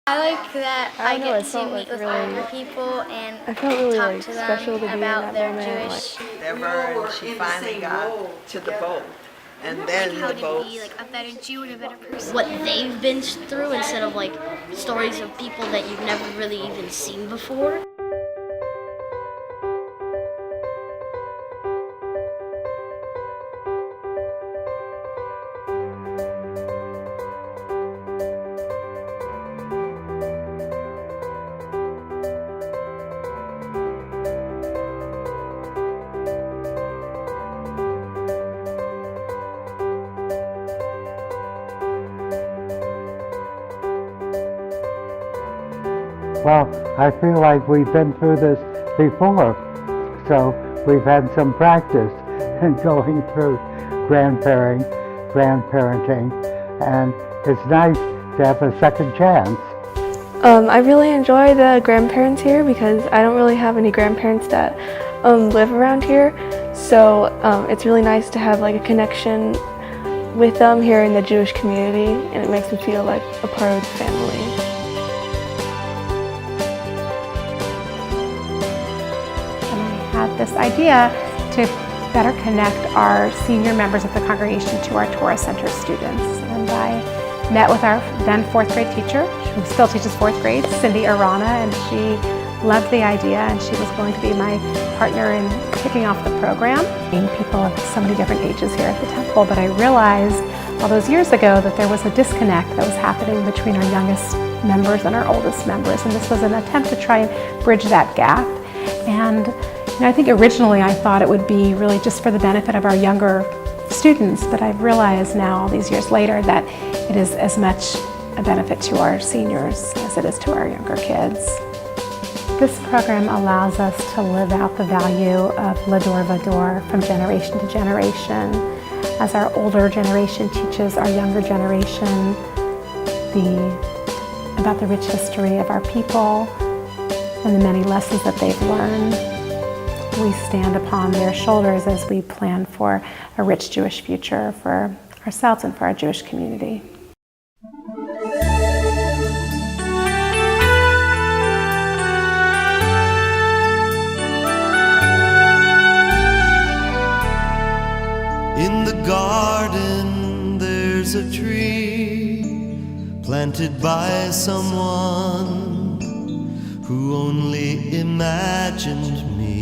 I like that I don't know, get it to felt, meet with really, older people and I felt really talk to special them to be in that about their moment. Jewish. Never, and she finally got to the boat. And then How the to boat. be a better Jew and a better person. What they've been through instead of stories of people that you've never really even seen before. Well, I feel like we've been through this before, so we've had some practice in going through grandparenting, and it's nice to have a second chance. I really enjoy the grandparents here because I don't really have any grandparents that live around here, so it's really nice to have a connection with them here in the Jewish community, and it makes me feel like a part of the family. Had this idea to better connect our senior members of the congregation to our Torah Center students. And I met with our then fourth grade teacher, who still teaches fourth grade, Cindy Arana, and she loved the idea and she was going to be my partner in kicking off the program. People of so many different ages here at the temple, but I realized all those years ago that there was a disconnect that was happening between our youngest members and our oldest members, and this was an attempt to try and bridge that gap. And I think originally I thought it would be really just for the benefit of our younger students, but I've realized now, all these years later, that it is as much a benefit to our seniors as it is to our younger kids. This program allows us to live out the value of Lador Vador from generation to generation, as our older generation teaches our younger generation about the rich history of our people and the many lessons that they've learned. We stand upon their shoulders as we plan for a rich Jewish future for ourselves and for our Jewish community. In the garden there's a tree planted by someone who only imagined me.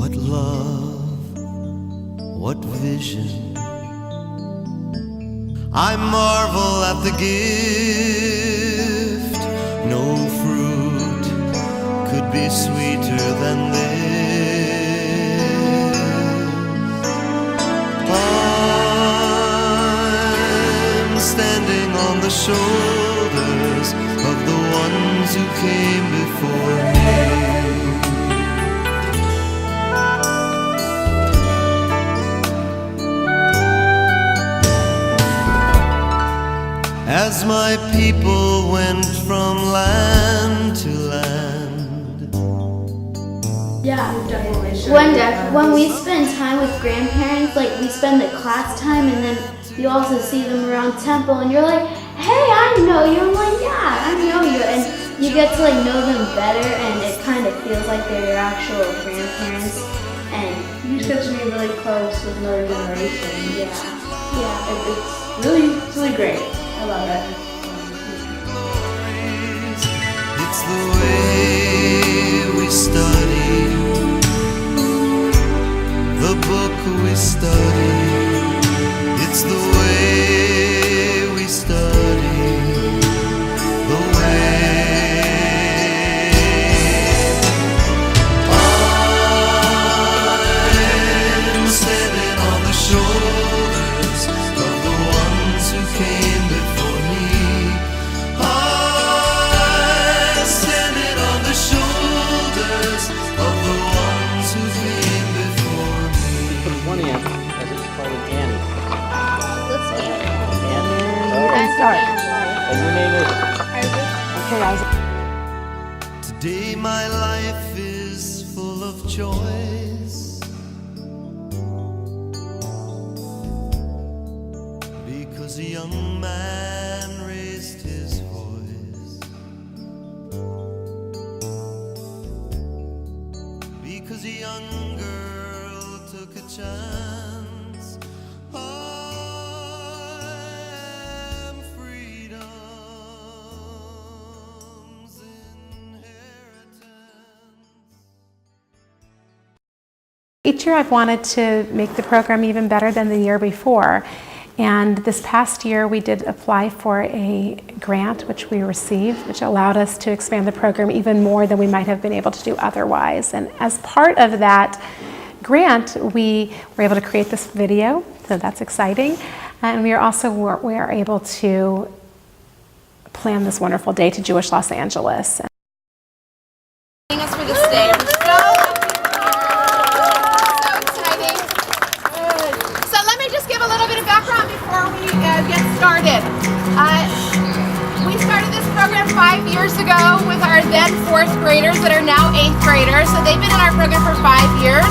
What love, what vision. I marvel at the gift. No fruit could be sweeter than this. I'm standing on the shoulders of the ones who came before me. As my people went from land to land. Yeah, definitely should. When we spend time with grandparents, we spend the class time and then you also see them around temple and you're like, hey, I know you. I'm like, yeah, I know you. And you get to know them better and it kind of feels like they're your actual grandparents. And you just get to be really close with another generation. Yeah. It's really great. I love it. It's the way we study, the book we study. It's the way we study, the way. I'm standing on the shoulders of the ones who came before me. I'm standing on the shoulders of the ones who came before me. Put 20 in, as it's called an Annie. let's see. Annie? Start. And your name is? Okay, Isaac. Today my life is full of choice, because a young man raised his each year I've wanted to make the program even better than the year before. And this past year we did apply for a grant which we received, which allowed us to expand the program even more than we might have been able to do otherwise. And as part of that grant, we were able to create this video, so that's exciting. And we are able to plan this wonderful day to Jewish Los Angeles. Us for the stage. So exciting. So let me just give a little bit of background before we get started. We started this program 5 years ago with our then 4th graders that are now 8th graders. So they've been in our program for 5 years.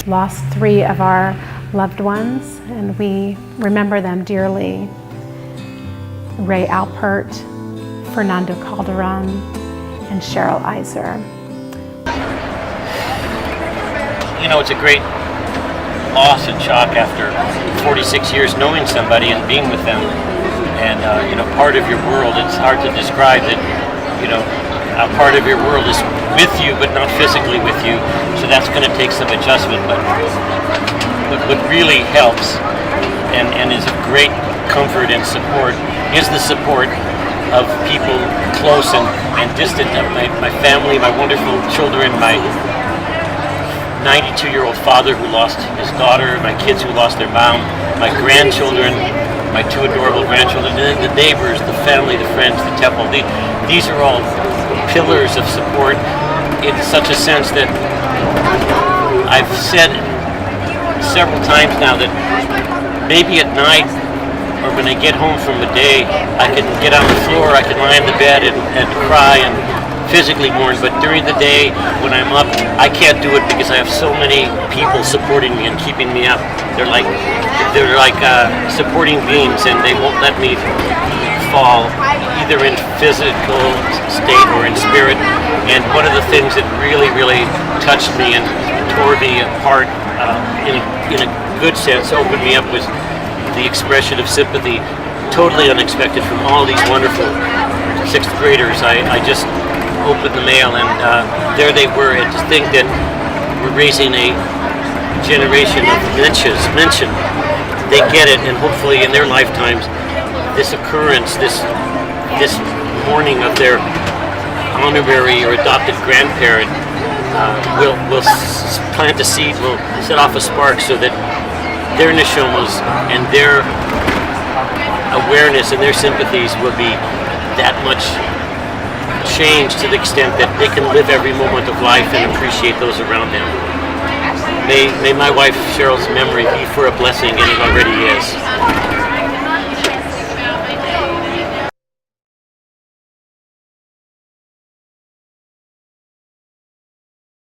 Lost 3 of our loved ones, and we remember them dearly. Ray Alpert, Fernando Calderon, and Cheryl Iser. You know, it's a great loss and shock after 46 years knowing somebody and being with them. And, you know, part of your world, it's hard to describe that, you know, a part of your world is with you, but not physically with you. So that's going to take some adjustment. But what really helps and is a great comfort and support is the support of people close and distant. My family, my wonderful children, my 92-year-old father who lost his daughter, my kids who lost their mom, my grandchildren, my 2 adorable grandchildren, and then the neighbors, the family, the friends, the temple. These are all pillars of support in such a sense that I've said several times now that maybe at night or when I get home from the day, I can get on the floor, I can lie in the bed and cry and physically mourn, but during the day when I'm up, I can't do it because I have so many people supporting me and keeping me up. They're like supporting beams, and they won't let me fall either in physical state or in spirit. And one of the things that really touched me and tore me apart in a good sense, opened me up, was the expression of sympathy, totally unexpected from all these wonderful 6th graders. I just opened the mail and there they were, and to think that we're raising a generation of mention. They get it, and hopefully in their lifetimes this occurrence, this mourning of their honorary or adopted grandparent will plant a seed, will set off a spark, so that their neshamas and their awareness and their sympathies will be that much changed to the extent that they can live every moment of life and appreciate those around them. May my wife Cheryl's memory be for a blessing, and it already is.